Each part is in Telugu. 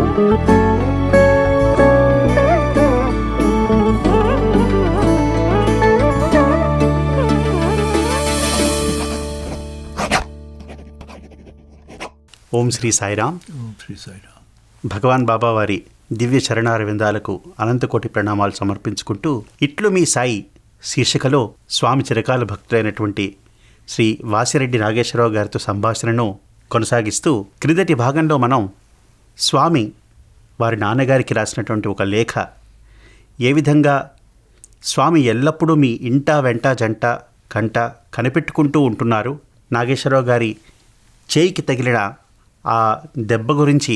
ఓం శ్రీ సాయిరామ్. ఓం శ్రీ సాయిరామ్. భగవాన్ బాబా వారి దివ్య చరణారవిందాలకు అనంతకోటి ప్రణామాలు సమర్పించుకుంటూ, ఇట్లు మీ సాయి శీర్షికలో స్వామి చిరకాల భక్తులైనటువంటి శ్రీ వాసిరెడ్డి నాగేశ్వరరావు గారితో సంభాషణను కొనసాగిస్తూ, క్రిందటి భాగంలో మనం స్వామి వారి నాన్నగారికి రాసినటువంటి ఒక లేఖ, ఏ విధంగా స్వామి ఎల్లప్పుడూ మీ ఇంట వెంట జంట కంట కనిపెట్టుకుంటూ ఉంటున్నారు, నాగేశ్వరరావు గారి చేయికి తగిలిన ఆ దెబ్బ గురించి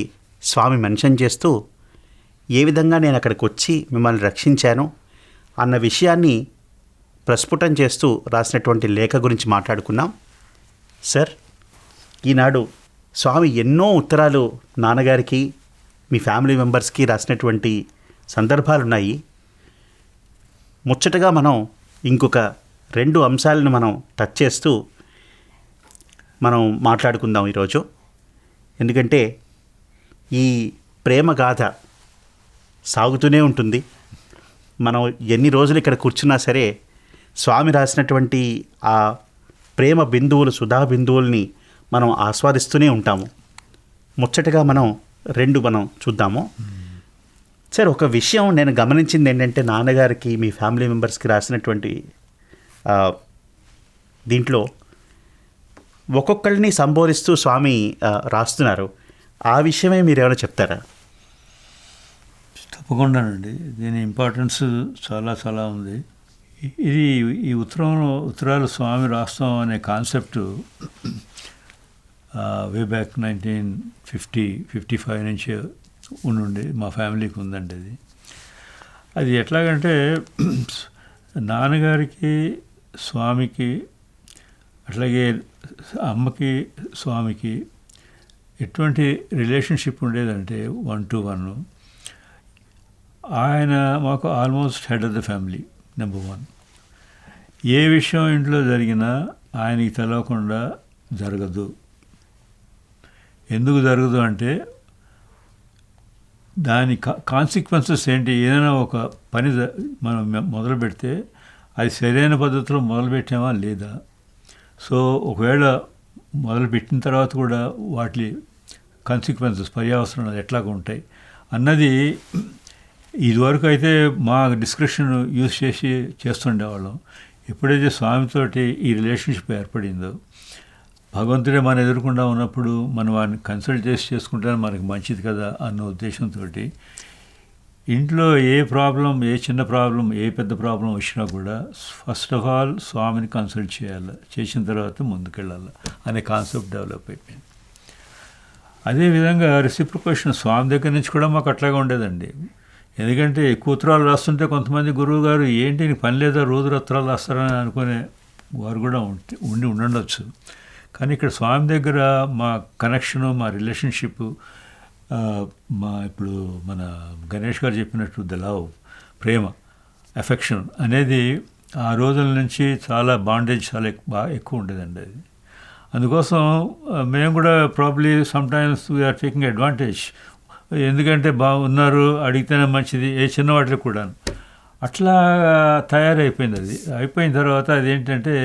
స్వామి మెన్షన్ చేస్తూ, ఏ విధంగా నేను అక్కడికి వచ్చి మిమ్మల్ని రక్షించాను అన్న విషయాన్ని ప్రస్ఫుటం చేస్తూ రాసినటువంటి లేఖ గురించి మాట్లాడుకున్నాం. సార్, ఈనాడు స్వామి ఎన్నో ఉత్తరాలు నాన్నగారికి, మీ ఫ్యామిలీ మెంబర్స్కి రాసినటువంటి సందర్భాలున్నాయి. ముచ్చటగా మనం ఇంకొక 2 అంశాలను మనం టచ్ చేస్తూ మనం మాట్లాడుకుందాం ఈరోజు. ఎందుకంటే ఈ ప్రేమ గాథ సాగుతూనే ఉంటుంది. మనం ఎన్ని రోజులు ఇక్కడ కూర్చున్నా సరే స్వామి రాసినటువంటి ఆ ప్రేమ బిందువులు, సుధా బిందువుల్ని మనం ఆస్వాదిస్తూనే ఉంటాము. ముచ్చటగా మనం 2 మనం చూద్దాము. సార్, ఒక విషయం నేను గమనించింది ఏంటంటే, నాన్నగారికి మీ ఫ్యామిలీ మెంబర్స్కి రాసినటువంటి దీంట్లో ఒక్కొక్కరిని సంబోధిస్తూ స్వామి రాస్తున్నారు. ఆ విషయమే మీరు ఏమైనా చెప్తారా? తప్పకుండానండి. దీని ఇంపార్టెన్స్ చాలా చాలా ఉంది. ఇది ఈ ఉత్తరాలు స్వామి రాస్తాం అనే కాన్సెప్ట్ వే బ్యాక్ 1955 నుంచి ఉండి మా ఫ్యామిలీకి ఉందండి. అది ఎట్లాగంటే, నాన్నగారికి స్వామికి, అట్లాగే అమ్మకి స్వామికి ఎటువంటి రిలేషన్షిప్ ఉండేదంటే 1 to 1. ఆయన మాకు almost head of the family, number 1. ఏ విషయం ఇంట్లో జరిగినా ఆయనకి తెలవకుండా జరగదు. ఎందుకు జరగదు అంటే, దాని కాన్సిక్వెన్సెస్ ఏంటి? ఏదైనా ఒక పని మనం మొదలు పెడితే అది సరైన పద్ధతిలో మొదలుపెట్టామా లేదా, సో ఒకవేళ మొదలుపెట్టిన తర్వాత కూడా వాటి కాన్సిక్వెన్సెస్, పర్యవసరాలు ఎట్లాగా ఉంటాయి అన్నది ఇదివరకు అయితే మా డిస్క్రిప్షన్ యూజ్ చేసి చేస్తుండేవాళ్ళం. ఎప్పుడైతే స్వామితోటి ఈ రిలేషన్షిప్ ఏర్పడిందో, భగవంతుడే మన ఎదురకుండా ఉన్నప్పుడు మనం వారిని కన్సల్ట్ చేసుకుంటే మనకి మంచిది కదా అన్న ఉద్దేశంతో, ఇంట్లో ఏ ప్రాబ్లం, ఏ చిన్న ప్రాబ్లం, ఏ పెద్ద ప్రాబ్లం వచ్చినా కూడా ఫస్ట్ ఆఫ్ ఆల్ స్వామిని కన్సల్ట్ చేయాలి, చేసిన తర్వాత ముందుకెళ్ళాలి అనే కాన్సెప్ట్ డెవలప్ అయిపోయింది. అదేవిధంగా రెసిప్రికేషన్ స్వామి దగ్గర నుంచి కూడా మాకు అట్లాగే ఉండేదండి. ఎందుకంటే ఎక్కువ ఉత్తరాలు రాస్తుంటే కొంతమంది గురువు గారు, ఏంటి నీకు పని లేదా, రోజు ఉత్తరాలు రాస్తారని అనుకునే వారు కూడా ఉండొచ్చు. కానీ ఇక్కడ స్వామి దగ్గర మా కనెక్షను, మా రిలేషన్షిప్, ఇప్పుడు మన గణేష్ గారు చెప్పినట్టు ద లవ్, ప్రేమ, ఎఫెక్షన్ అనేది ఆ రోజుల నుంచి చాలా బాండేజ్ చాలా బాగా ఎక్కువ ఉండేదండి. అది అందుకోసం మేము కూడా probably sometimes we are taking advantage. ఎందుకంటే బాగున్నారు, అడిగితేనే మంచిది, ఏ చిన్న వాటికి కూడా అట్లా తయారైపోయింది. అది అయిపోయిన తర్వాత అదేంటంటే,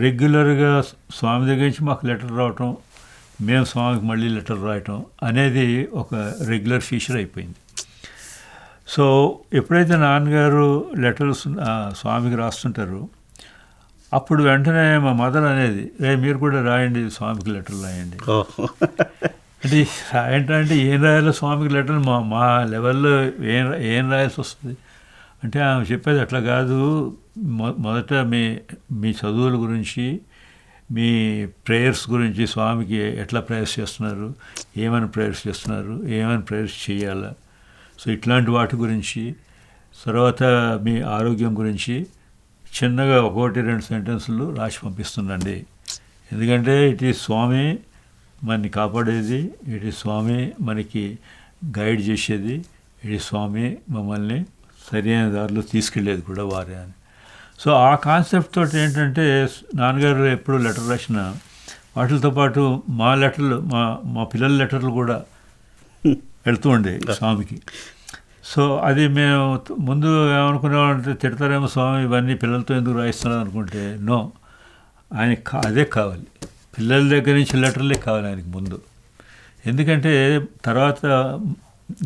రెగ్యులర్గా స్వామి దగ్గర నుంచి మాకు లెటర్ రావటం, మేము స్వామికి మళ్ళీ లెటర్ రాయటం అనేది ఒక రెగ్యులర్ ఫీచర్ అయిపోయింది. సో ఎప్పుడైతే నాన్నగారు లెటర్స్ స్వామికి రాస్తుంటారో, అప్పుడు వెంటనే మా మదర్ అనేది, మీరు కూడా రాయండి, స్వామికి లెటర్ రాయండి. అంటే ఏంటంటే, ఏం రాయాలో స్వామికి లెటర్ మా లెవెల్లో ఏం రాయాల్సి వస్తుంది అంటే, ఆమె చెప్పేది అట్లా కాదు, మొదట మీ చదువుల గురించి, మీ ప్రేయర్స్ గురించి, స్వామికి ఎట్లా ప్రేయర్స్ చేస్తున్నారు, ఏమైనా ప్రేయర్స్ చేస్తున్నారు, ఏమైనా ప్రేయర్స్ చేయాలా, సో ఇట్లాంటి వాటి గురించి, తర్వాత మీ ఆరోగ్యం గురించి చిన్నగా 1-2 సెంటెన్సులు రాసి పంపిస్తుందండి. ఎందుకంటే ఇట్ ఈజ్ స్వామి మనని కాపాడేది, ఇట్ ఈజ్ స్వామి మనకి గైడ్ చేసేది, ఇట్ ఈజ్ స్వామి మమ్మల్ని సరైన దారిలో తీసుకెళ్ళేది కూడా వారే అని. సో ఆ కాన్సెప్ట్ తోటి ఏంటంటే, నాన్నగారు ఎప్పుడు లెటర్ రాసిన వాటితో పాటు మా లెటర్లు, మా పిల్లల లెటర్లు కూడా వెళ్తూ ఉండే స్వామికి. సో అది మేము ముందు ఏమనుకునేవాళ్ళంటే తిడతారేమో స్వామి ఇవన్నీ పిల్లలతో ఎందుకు రాయిస్తున్నారు అనుకుంటే నో, ఆయనకి అదే కావాలి, పిల్లల దగ్గర నుంచి లెటర్లే కావాలి ఆయనకి ముందు. ఎందుకంటే తర్వాత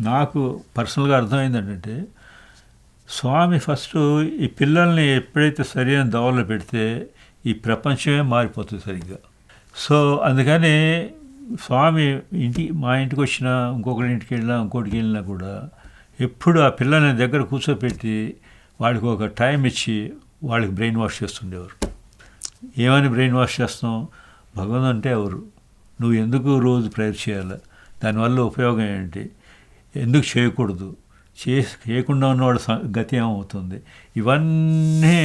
నాకు పర్సనల్గా అర్థమైంది ఏంటంటే స్వామి ఫస్ట్ ఈ పిల్లల్ని ఎప్పుడైతే సరైన దోవలో పెడితే ఈ ప్రపంచమే మారిపోతుంది సరిగ్గా. సో అందుకని స్వామి మా ఇంటికి వచ్చినా ఇంకొకరి ఇంటికి వెళ్ళినా ఇంకోటికి వెళ్ళినా కూడా ఎప్పుడు ఆ పిల్లల్ని దగ్గర కూర్చోపెట్టి వాళ్ళకి ఒక టైం ఇచ్చి వాళ్ళకి బ్రెయిన్ వాష్ చేస్తుండేవారు. ఏమని బ్రెయిన్ వాష్ చేస్తాం, భగవంతుడు అంటే ఎవరు, నువ్వు ఎందుకు రోజు ప్రేయర్ చేయాలి, దానివల్ల ఉపయోగం ఏంటి, ఎందుకు చేయకూడదు, చేయకుండా ఉన్నవాడు గతి ఏమవుతుంది, ఇవన్నీ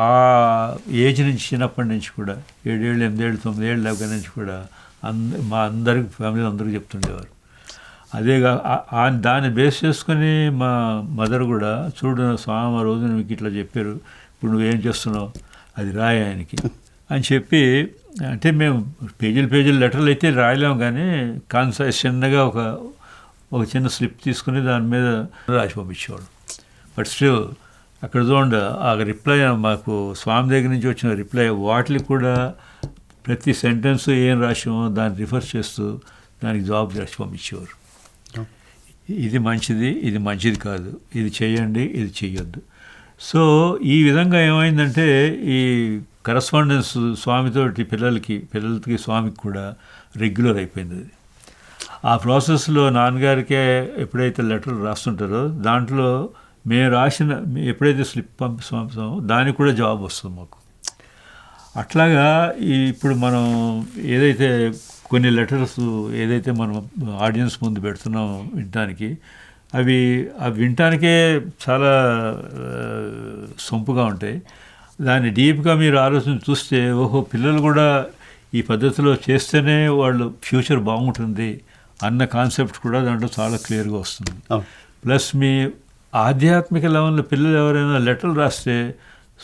ఆ ఏజ్ నుంచి చిన్నప్పటి నుంచి కూడా 7 ఏళ్ళు 8 ఏళ్ళు 9 ఏళ్ళు దగ్గర నుంచి కూడా మా అందరికి ఫ్యామిలీ అందరికీ చెప్తుండేవారు. అదేగా దాన్ని బేస్ చేసుకొని మా మదర్ కూడా చూడు స్వామి ఆ రోజు మీకు ఇట్లా చెప్పారు, ఇప్పుడు నువ్వేం చేస్తున్నావు అది రాయి ఆయనకి అని చెప్పి, అంటే మేము పేజీలు లెటర్లు అయితే రాయలేము కానీ కాన్సైజ్ చిన్నగా ఒక చిన్న స్లిప్ తీసుకుని దాని మీద రాసి పంపించేవాడు. బట్ స్టిల్ అక్కడ చూడండి ఆ రిప్లై మాకు స్వామి దగ్గర నుంచి వచ్చిన రిప్లై వాటికి కూడా ప్రతి సెంటెన్స్ ఏం రాసామో దాన్ని రిఫర్ చేస్తూ దానికి జవాబు రాసి పంపించేవారు. ఇది మంచిది, ఇది మంచిది కాదు, ఇది చేయండి, ఇది చెయ్యొద్దు. సో ఈ విధంగా ఏమైందంటే ఈ కరస్పాండెన్స్ స్వామితోటి పిల్లలకి స్వామికి కూడా రెగ్యులర్ అయిపోయింది. అది ఆ ప్రాసెస్లో నాన్నగారికే ఎప్పుడైతే లెటర్ రాస్తుంటారో దాంట్లో మేము రాసిన ఎప్పుడైతే స్లిప్ పంపిస్తామో దానికి కూడా జవాబు వస్తుంది మాకు. అట్లాగా ఇప్పుడు మనం ఏదైతే కొన్ని లెటర్స్ ఏదైతే మనం ఆడియన్స్ ముందు పెడుతున్నామో వినటానికి, అవి వినటానికే చాలా సొంపుగా ఉంటాయి. దాన్ని డీప్గా మీరు ఆలోచన చూస్తే ఓహో పిల్లలు కూడా ఈ పద్ధతిలో చేస్తేనే వాళ్ళు ఫ్యూచర్ బాగుంటుంది అన్న కాన్సెప్ట్ కూడా దాంట్లో చాలా క్లియర్గా వస్తుంది. ప్లస్ మీ ఆధ్యాత్మిక లెవెల్లో పిల్లలు ఎవరైనా లెటర్లు రాస్తే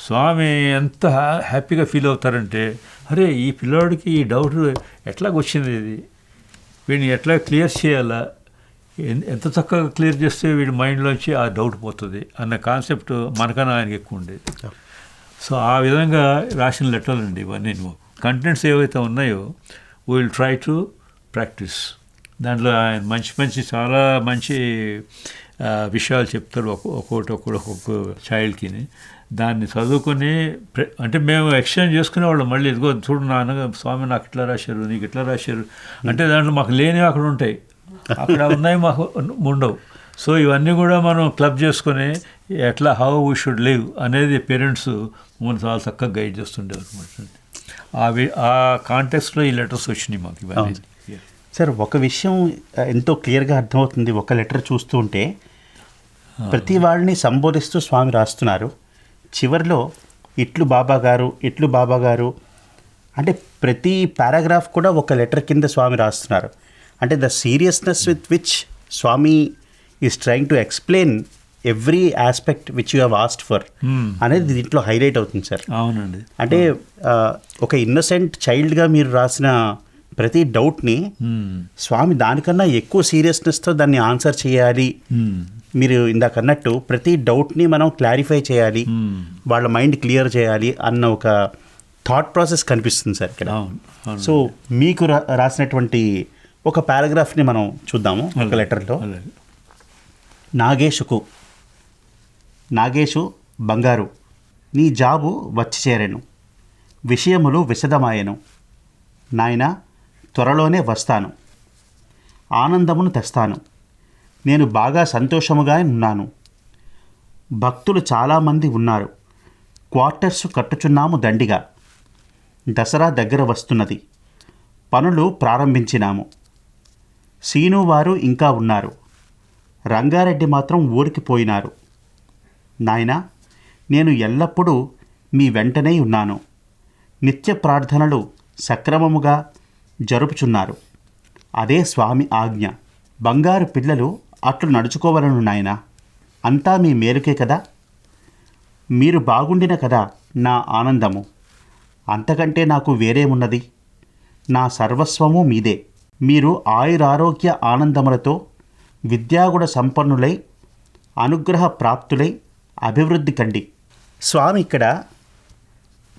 స్వామి ఎంత హ్యాపీగా ఫీల్ అవుతారంటే, అరే ఈ పిల్లవాడికి ఈ డౌట్ ఎట్లాగొచ్చింది, ఇది వీడిని ఎట్లా క్లియర్ చేయాలా, ఎంత చక్కగా క్లియర్ చేస్తే వీడి మైండ్లోంచి ఆ డౌట్ పోతుంది అన్న కాన్సెప్ట్ మనకన్నా ఆయనకి ఎక్కువ ఉండేది. సో ఆ విధంగా రాసిన లెటర్లు అండి ఇవన్నీ. కంటెంట్స్ ఏవైతే ఉన్నాయో we will try to practice. దాంట్లో ఆయన మంచి చాలా మంచి విషయాలు చెప్తారు ఒక్కొక్క చైల్డ్కి. దాన్ని చదువుకొని అంటే మేము ఎక్స్చేంజ్ చేసుకునేవాళ్ళం. మళ్ళీ ఇదిగో చూడు నాన్న స్వామి నాకు ఇట్లా రాశారు, నీకు ఇట్లా రాశారు అంటే దాంట్లో మాకు లేనివి అక్కడ ఉంటాయి, అక్కడ ఉన్నాయి మాకు ఉండవు. సో ఇవన్నీ కూడా మనం క్లబ్ చేసుకొని ఎట్లా హౌ వీ షుడ్ లివ్ అనేది పేరెంట్స్ మనం చాలా చక్కగా గైడ్ చేస్తుండేవారు అనమాట. ఆ కాంటెక్స్లో ఈ లెటర్స్ వచ్చినాయి మాకు ఇవన్నీ. సార్ ఒక విషయం ఎంతో క్లియర్గా అర్థమవుతుంది. ఒక లెటర్ చూస్తూ ఉంటే ప్రతి వాళ్ళని సంబోధిస్తూ స్వామి రాస్తున్నారు. చివరిలో ఇట్లు బాబా గారు అంటే ప్రతి పారాగ్రాఫ్ కూడా ఒక లెటర్ కింద స్వామి రాస్తున్నారు. అంటే the seriousness with which Swami is trying to explain every aspect which you have asked for అనేది దీంట్లో హైలైట్ అవుతుంది సార్. అవునండి. అంటే ఒక ఇన్నోసెంట్ చైల్డ్గా మీరు రాసిన ప్రతి డౌట్ని స్వామి దానికన్నా ఎక్కువ సీరియస్నెస్తో దాన్ని ఆన్సర్ చేయాలి. మీరు ఇందాక అన్నట్టు ప్రతి డౌట్ని మనం క్లారిఫై చేయాలి, వాళ్ళ మైండ్ క్లియర్ చేయాలి అన్న ఒక థాట్ ప్రాసెస్ కనిపిస్తుంది సార్ ఇక్కడ. సో మీకు రాసినటువంటి ఒక పారాగ్రాఫ్ని మనం చూద్దాము. ఒక లెటర్లో నాగేషు బంగారు, నీ జాబు వచ్చి చేరెను, విషయములు విశదమాయెను, నాయనా త్వరలోనే వస్తాను, ఆనందమును తెస్తాను, నేను బాగా సంతోషముగా ఉన్నాను, భక్తులు చాలామంది ఉన్నారు, క్వార్టర్స్ కట్టుచున్నాము దండిగా, దసరా దగ్గర వస్తున్నది, పనులు ప్రారంభించినాము, సీను వారు ఇంకా ఉన్నారు, రంగారెడ్డి మాత్రం ఊరికి పోయినారు, నాయనా నేను ఎల్లప్పుడూ మీ వెంటనే ఉన్నాను, నిత్య ప్రార్థనలు సక్రమముగా జరుపుచున్నారు, అదే స్వామి ఆజ్ఞ, బంగారు పిల్లలు అట్లు నడుచుకోవలను నాయనా, అంతా మీ మేలుకే కదా, మీరు బాగుండిన కదా నా ఆనందము, అంతకంటే నాకు వేరేమున్నది, నా సర్వస్వము మీదే, మీరు ఆయురారోగ్య ఆనందములతో విద్యాగుణ సంపన్నులై అనుగ్రహ ప్రాప్తులై అభివృద్ధి కండి. స్వామి ఇక్కడ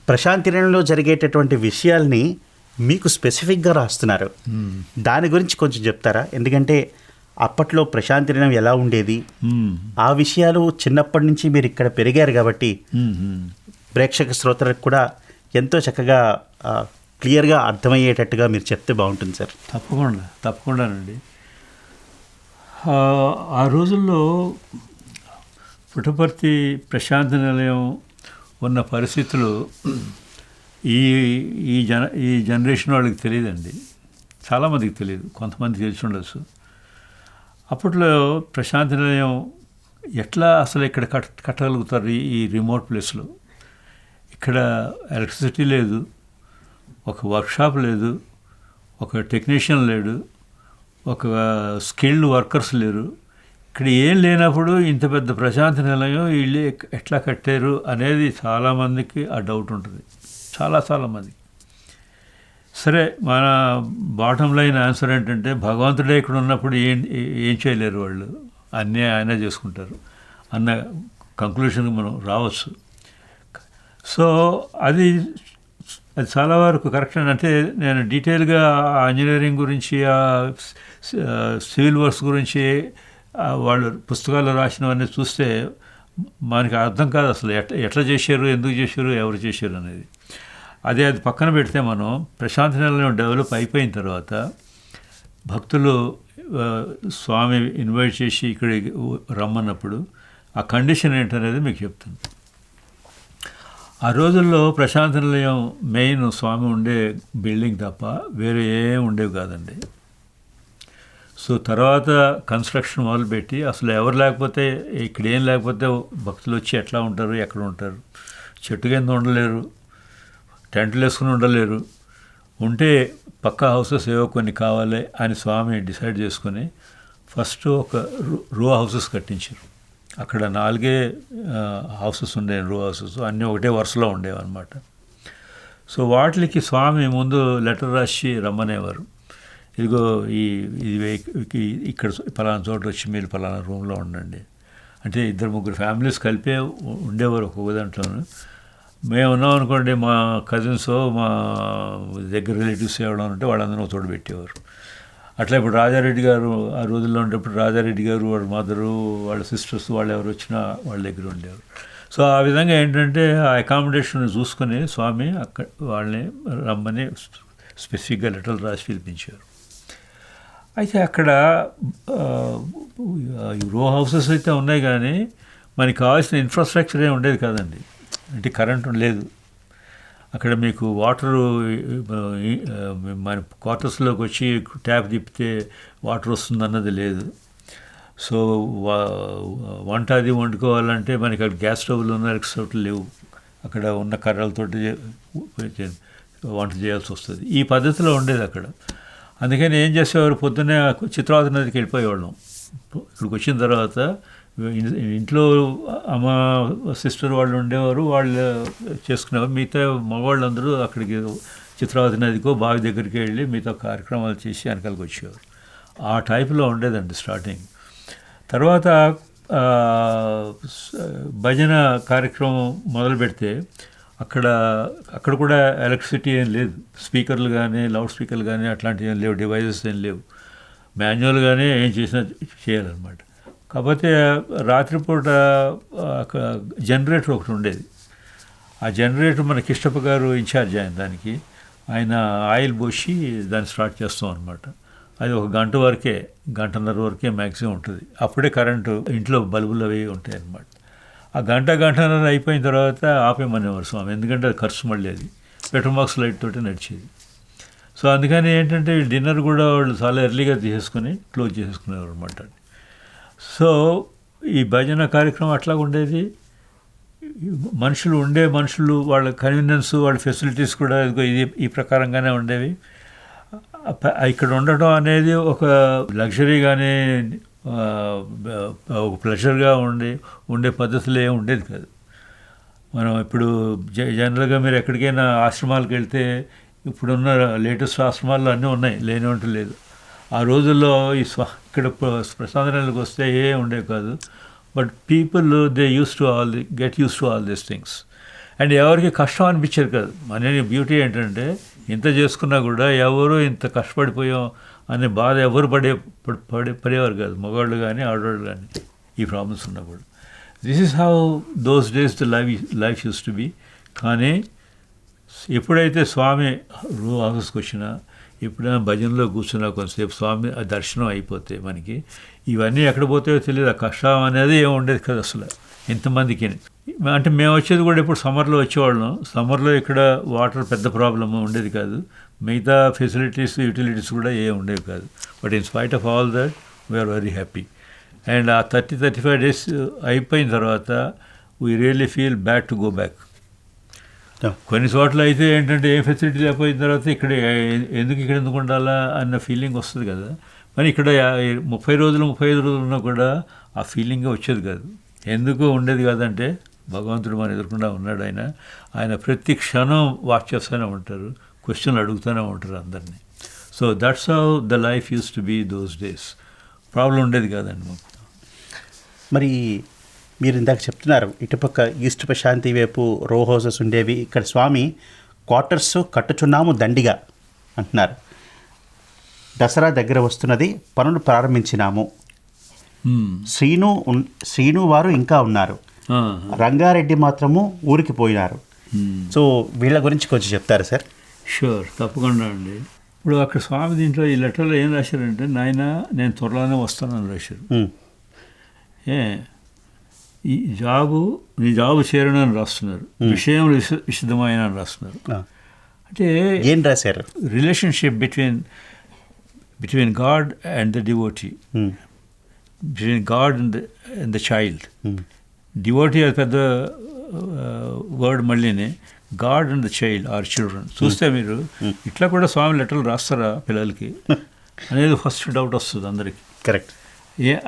ప్రశాంతి నిలయంలో జరిగేటటువంటి విషయాల్ని మీకు స్పెసిఫిక్గా రాస్తున్నారు. దాని గురించి కొంచెం చెప్తారా? ఎందుకంటే అప్పట్లో ప్రశాంతి నిలయం ఎలా ఉండేది, ఆ విషయాలు చిన్నప్పటి నుంచి మీరు ఇక్కడ పెరిగారు కాబట్టి ప్రేక్షక శ్రోతలకు కూడా ఎంతో చక్కగా క్లియర్గా అర్థమయ్యేటట్టుగా మీరు చెప్తే బాగుంటుంది సార్. తప్పకుండానండి. ఆ రోజుల్లో పుట్టపర్తి ప్రశాంతి నిలయం ఉన్న పరిస్థితులు ఈ జనరేషన్ వాళ్ళకి తెలియదండి. చాలామందికి తెలియదు, కొంతమంది తెలిసి ఉండొచ్చు. అప్పట్లో ప్రశాంతి నిలయం ఎట్లా అసలు ఇక్కడ కట్టగలుగుతారు ఈ రిమోట్ ప్లేస్లో? ఇక్కడ ఎలక్ట్రిసిటీ లేదు, ఒక వర్క్షాప్ లేదు, ఒక టెక్నీషియన్ లేడు, ఒక స్కిల్డ్ వర్కర్స్ లేరు. ఇక్కడ ఏం లేనప్పుడు ఇంత పెద్ద ప్రశాంతి నిలయం వీళ్ళు ఎట్లా కట్టారు అనేది చాలామందికి ఆ డౌట్ ఉంటుంది, చాలామందికి. సరే, మన బాటమ్ లైన్ ఆన్సర్ ఏంటంటే భగవంతుడే ఇక్కడ ఉన్నప్పుడు ఏం చేయలేరు వాళ్ళు, అన్నీ ఆయనే చేసుకుంటారు అన్న కంక్లూషన్కి మనం రావచ్చు. సో అది చాలా వరకు కరెక్ట్. అంటే నేను డీటెయిల్గా ఇంజనీరింగ్ గురించి, సివిల్ వర్క్స్ గురించి వాళ్ళు పుస్తకాల్లో రాసినవన్నీ చూస్తే మనకి అర్థం కాదు అసలు ఎట్లా చేశారు, ఎందుకు చేశారు, ఎవరు చేశారు అనేది. అది పక్కన పెడితే మనం ప్రశాంతి నిలయం డెవలప్ అయిపోయిన తర్వాత భక్తులు స్వామి ఇన్వైట్ చేసి ఇక్కడికి రమ్మన్నప్పుడు ఆ కండిషన్ ఏంటనేది మీకు చెప్తాను. ఆ రోజుల్లో ప్రశాంతి నిలయం మెయిన్ స్వామి ఉండే బిల్డింగ్ తప్ప వేరే ఏం ఉండేవి కాదండి. సో తర్వాత కన్స్ట్రక్షన్ మొదలుపెట్టి అసలు ఎవరు లేకపోతే ఇక్కడ ఏం లేకపోతే భక్తులు వచ్చి ఎట్లా ఉంటారు, ఎక్కడ ఉంటారు? చెట్టు కింద ఉండలేరు, టెంట్లు వేసుకుని ఉండలేరు, ఉంటే పక్కా హౌసెస్ ఏవో కొన్ని కావాలి అని స్వామి డిసైడ్ చేసుకొని ఫస్ట్ ఒక రో హౌసెస్ కట్టించారు. అక్కడ 4 హౌసెస్ ఉండేవి, రో హౌసెస్, అన్నీ ఒకటే వరుసలో ఉండేవి అనమాట. సో వాటికి స్వామి ముందు లెటర్ రాసి రమ్మనేవారు. ఇదిగో ఇక్కడ పలానా చోట వచ్చి మీరు పలానా రూమ్లో ఉండండి అంటే 2-3 ఫ్యామిలీస్ కలిపే ఉండేవారు ఒక్కొక్క దాంట్లోనూ. మేము ఉన్నాం అనుకోండి, మా కజిన్స్, మా దగ్గర రిలేటివ్స్ ఎవరైనా ఉంటే వాళ్ళందరూ తోడు పెట్టేవారు. అట్లా ఇప్పుడు రాజారెడ్డి గారు ఆ రోజుల్లో ఉండేప్పుడు రాజారెడ్డి గారు, వాళ్ళ మదరు, వాళ్ళ సిస్టర్స్, వాళ్ళు ఎవరు వచ్చినా వాళ్ళ దగ్గర ఉండేవారు. సో ఆ విధంగా ఏంటంటే ఆ అకామిడేషన్ చూసుకొని స్వామి అక్కడ వాళ్ళని రమ్మని స్పెసిఫిక్గా లెటర్లు రాసి పిలిపించారు. అయితే అక్కడ రో హౌసెస్ అయితే ఉన్నాయి కానీ మనకి కావాల్సిన ఇన్ఫ్రాస్ట్రక్చర్ ఏమి ఉండేది కాదండి. అంటే కరెంటు లేదు అక్కడ. మీకు వాటరు మన క్వార్టర్స్లోకి వచ్చి ట్యాప్ తిప్పితే వాటర్ వస్తుందన్నది లేదు. సో వంట అది వండుకోవాలంటే మనకి అక్కడ గ్యాస్ స్టవ్లు ఉన్న ఎలక్ట్రిక్ స్టవ్లు లేవు. అక్కడ ఉన్న కర్రలతోటి వంట చేయాల్సి వస్తుంది. ఈ పద్ధతిలో ఉండేది అక్కడ. అందుకని ఏం చేసేవారు, పొద్దున్నే చిత్రావతి నదికి వెళ్ళిపోయేవాళ్ళం. ఇక్కడికి వచ్చిన తర్వాత ఇంట్లో అమ్మ సిస్టర్ వాళ్ళు ఉండేవారు, వాళ్ళు చేసుకునేవారు. మిగతా మగవాళ్ళందరూ అక్కడికి చిత్రావతి నదికో బావి దగ్గరికి వెళ్ళి మిగతా కార్యక్రమాలు చేసి వెనకాలకి వచ్చేవారు. ఆ టైప్లో ఉండేదండి స్టార్టింగ్. తర్వాత భజన కార్యక్రమం మొదలు పెడితే అక్కడ కూడా ఎలక్ట్రిసిటీ ఏం లేదు. స్పీకర్లు కానీ లౌడ్ స్పీకర్లు కానీ అట్లాంటివి ఏం లేవు, డివైజెస్ ఏం లేవు. మాన్యువల్గానే ఏం చేసినా చేయాలన్నమాట. కాకపోతే రాత్రిపూట జనరేటర్ ఒకటి ఉండేది. ఆ జనరేటర్ మన కిష్టప్ప గారు ఇన్ఛార్జ్ ఆయన దానికి. ఆయన ఆయిల్ పోసి దాన్ని స్టార్ట్ చేస్తాం అనమాట. అది 1 గంట వరకే, 1.5 వరకే మ్యాక్సిమం ఉంటుంది. అప్పుడే కరెంటు ఇంట్లో బల్బులు అవి ఉంటాయి అన్నమాట. ఆ 1-1.5 అయిపోయిన తర్వాత ఆపేమనేవారు స్వామి, ఎందుకంటే అది ఖర్చు మళ్ళీ అది పెట్రోమాక్స్ లైట్ తోటి నడిచేది. సో అందుకని ఏంటంటే డిన్నర్ కూడా వాళ్ళు చాలా ఎర్లీగా తీసేసుకొని క్లోజ్ చేసుకునేవారు అనమాట. సో ఈ భజన కార్యక్రమం అట్లా ఉండేది. మనుషులు వాళ్ళ కన్వీనియన్స్, వాళ్ళ ఫెసిలిటీస్ కూడా ఇది ఈ ప్రకారంగానే ఉండేవి. ఇక్కడ ఉండటం అనేది ఒక లగ్జరీగానే ఒక ప్లెజర్గా ఉండే పద్ధతులు ఏమి ఉండేది కాదు. మనం ఇప్పుడు జనరల్గా మీరు ఎక్కడికైనా ఆశ్రమాలకు వెళ్తే ఇప్పుడున్న లేటెస్ట్ ఆశ్రమాల్లో అన్నీ ఉన్నాయి, లేనివంటూ లేదు. ఆ రోజుల్లో ఇక్కడ ప్రసాదనలకు వస్తే ఏ ఉండేవి కాదు. But people they use to get use to all these things. And ఎవరికి కష్టం అనిపించేది కాదు. మన బ్యూటీ ఏంటంటే ఇంత చేసుకున్నా కూడా ఎవరు ఇంత కష్టపడిపోయాం అనే బాధ ఎవరు పడేవారు కాదు, మగవాళ్ళు కానీ ఆడవాళ్ళు కానీ, ఈ ప్రాబ్లమ్స్ ఉన్నప్పుడు. This is how those days the life used to be. కానీ ఎప్పుడైతే స్వామి ఆఫీస్కి వచ్చినా, ఎప్పుడైనా భజనలో కూర్చున్నా కొంతసేపు స్వామి ఆ దర్శనం అయిపోతే మనకి ఇవన్నీ ఎక్కడ పోతాయో తెలియదు. ఆ కష్టం అనేది ఏమి ఉండేది కదా అసలు ఎంతమందికి. అంటే మేము వచ్చేది కూడా ఇప్పుడు సమ్మర్లో వచ్చేవాళ్ళం. సమ్మర్లో ఇక్కడ వాటర్ పెద్ద ప్రాబ్లమ్ ఉండేది కాదు, మిగతా ఫెసిలిటీస్ యూటిలిటీస్ కూడా ఏమి ఉండేవి కాదు. But in spite of all that we are very happy. And ఆ 30-35 డేస్ అయిపోయిన తర్వాత we really feel bad to go back. కొన్ని చోట్ల అయితే ఏంటంటే ఏ ఫెసిలిటీ లేకపోయిన తర్వాత ఎందుకు ఉండాలా అన్న ఫీలింగ్ వస్తుంది కదా. మరి ఇక్కడ 30 రోజులు 35 రోజులు ఉన్నా కూడా ఆ ఫీలింగ్ వచ్చేది కాదు. ఎందుకు ఉండేది కాదంటే భగవంతుడు మన ఎదుర్కొండా ఉన్నాడు. ఆయన ప్రతి క్షణం వాచ్ చేస్తూనే ఉంటారు, క్వశ్చన్లు అడుగుతూనే ఉంటారు అందరినీ. So that's how the life used to be those days. Problem ఉండేది కాదండి మాకు. మరి మీరు ఇందాక చెప్తున్నారు ఇటుపక్క ఈస్ట్ ప్రశాంతి వైపు రో హౌసెస్ ఉండేవి, ఇక్కడ స్వామి క్వార్టర్స్ కట్టుచున్నాము దండిగా అంటున్నారు. దసరా దగ్గర వస్తున్నది, పనులు ప్రారంభించినాము. శ్రీను వారు ఇంకా ఉన్నారు, రంగారెడ్డి మాత్రము ఊరికి పోయినారు. సో వీళ్ళ గురించి కొంచెం చెప్తారు సార్? షూర్, తప్పకుండా అండి. ఇప్పుడు అక్కడ స్వామి దీంట్లో ఈ లెటర్లో ఏం రాశారంటే, నాయన నేను త్వరలోనే వస్తానని రాశారు. నీ జాబు చేరనని రాస్తున్నారు, విషయం విశదమైన అని రాస్తున్నారు. అంటే ఏం రాశారు? Relationship between god and the devotee, between god and the child. Devotee అది పెద్ద వర్డ్ మళ్ళీనే. God and the child or children. చూస్తే మీరు ఇట్లా కూడా స్వామి లెటర్లు రాస్తారా పిల్లలకి అనేది ఫస్ట్ డౌట్ వస్తుంది అందరికీ. కరెక్ట్.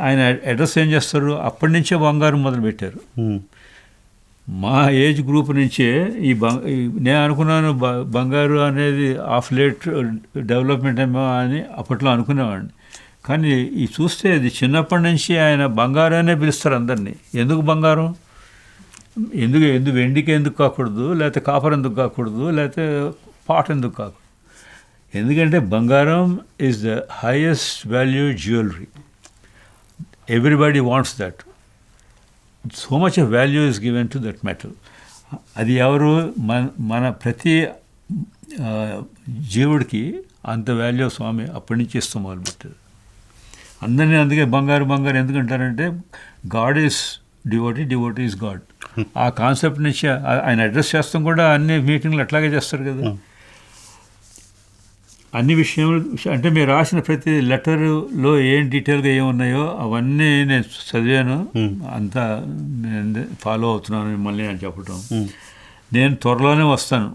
ఆయన అడ్రస్ ఏం చేస్తారు? అప్పటి నుంచే బంగారం మొదలుపెట్టారు. మా ఏజ్ గ్రూప్ నుంచే నేను అనుకున్నాను బంగారు అనేది ఆఫ్ లేట్ డెవలప్మెంట్ ఏమో అని అప్పట్లో అనుకునేవాడిని. కానీ ఈ చూస్తే ఇది చిన్నప్పటి నుంచి ఆయన బంగారాన్నే పిలుస్తారు అందరినీ. ఎందుకు బంగారం? ఎందుకు వెండికి ఎందుకు కాకూడదు, లేకపోతే కాపర్ ఎందుకు కాకూడదు, లేకపోతే పాట్ ఎందుకు కాకూడదు? ఎందుకంటే బంగారం is the highest value jewellery. Everybody wants that. So much of value is given to that metal. అది ఎవరు మన ప్రతి జీవుడికి అంత వాల్యూ స్వామి అప్పటి నుంచి ఇస్తూ మొదలుపెట్టారు అందరినీ. అందుకే బంగారు ఎందుకంటారంటే god is devotee, devotee is god. ఆ కాన్సెప్ట్ నుంచి ఆయన అడ్రస్ చేస్తాం కూడా అన్ని మీటింగ్లు అట్లాగే చేస్తారు కదా. అన్ని విషయాలు అంటే మీరు రాసిన ప్రతి లెటర్లో ఏం డీటెయిల్గా ఏమున్నాయో అవన్నీ నేను చదివాను, అంతా నేను ఫాలో అవుతున్నాను మిమ్మల్ని అని చెప్పటం. నేను త్వరలోనే వస్తాను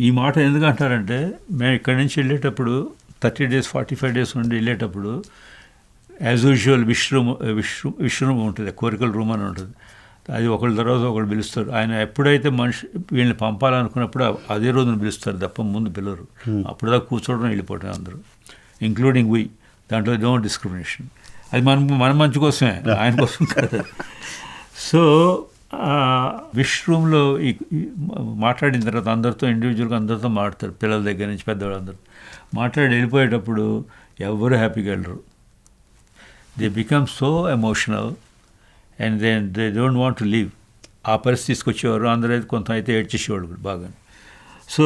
ఈ మాట ఎందుకు అంటారంటే, మేము ఇక్కడి నుంచి వెళ్ళేటప్పుడు 30 days 45 days నుండి వెళ్ళేటప్పుడు యాజ్ యూజువల్ విశ్రూమ్ ఉంటుంది, కోరికల రూమ్ అని ఉంటుంది. అది ఒకళ్ళ తర్వాత ఒకళ్ళు పిలుస్తారు. ఆయన ఎప్పుడైతే వీళ్ళని పంపాలనుకున్నప్పుడు అదే రోజున పిలుస్తారు తప్ప ముందు పిల్లరు. అప్పుడు దాకా కూర్చోవడం వెళ్ళిపోవటం అందరూ, ఇంక్లూడింగ్ వీ. దాంట్లో నో డిస్క్రిమినేషన్. అది మన మంచి కోసమే, ఆయన కోసం కాదు. సో విశ్రూమ్లో మాట్లాడిన తర్వాత అందరితో ఇండివిజువల్గా అందరితో మాట్లాడతారు, పిల్లల దగ్గర నుంచి పెద్దవాళ్ళందరూ మాట్లాడి వెళ్ళిపోయేటప్పుడు ఎవరు హ్యాపీగా వెళ్ళరు. They become so emotional and then they don't want to leave. ఆ పరిస్థితి తీసుకొచ్చేవారు, అందరూ అయితే కొంత అయితే ఏడ్చేసేవాడు బాగా. సో